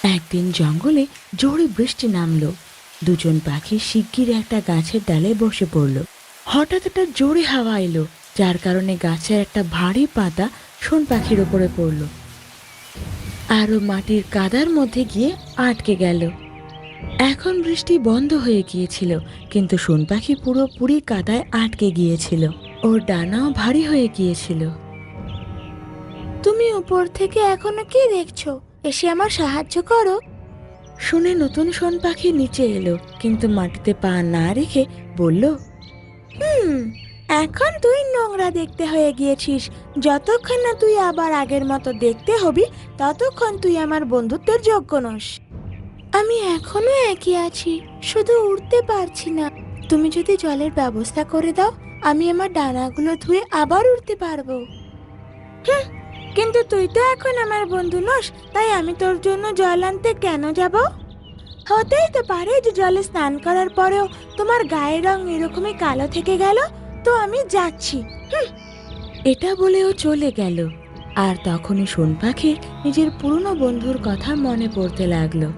একদিন জঙ্গলে জোরে বৃষ্টি নামলো। দুজন পাখি শিগগির একটা গাছের ডালে বসে পড়ল। হঠাৎ একটা জোরে হাওয়া এলো, যার কারণে গাছের একটা ভারী পাতা শোন পাখির ওপরে পড়ল আর ও মাটির কাদার মধ্যে গিয়ে আটকে গেল। এখন বৃষ্টি বন্ধ হয়ে গিয়েছিল, কিন্তু শোন পাখি পুরোপুরি কাদায় আটকে গিয়েছিল। ওর ডানাও ভারী হয়ে গিয়েছিল। তুমি উপর থেকে এখনো কি দেখছো? এসে আমার সাহায্য করো। শুনে নতুন শোন পাখি নিচে এলো, কিন্তু মাটিতে পা না রেখে বলল, এখন তুই নোংরা দেখতে হয়ে গিয়েছিস। যতক্ষণ না তুই আবার আগের মতো দেখতে হবি, ততক্ষণ তুই আমার বন্ধুত্বের যোগ্য নস। আমি এখনো একই আছি, শুধু উড়তে পারছি না। তুমি যদি জলের ব্যবস্থা করে দাও, আমি আমার ডানাগুলো ধুয়ে আবার উড়তে পারবো। কিন্তু তুই তো এখন আমার বন্ধু নস, তাই আমি তোর জন্য জল আনতে কেন যাব? হতেই তো পারে যে জলে স্নান করার পরেও তোমার গায়ের রং এরকমই কালো থেকে গেল। তো আমি যাচ্ছি। এটা বলেও চলে গেল। আর তখনই শোন পাখির নিজের পুরনো বন্ধুর কথা মনে পড়তে লাগলো।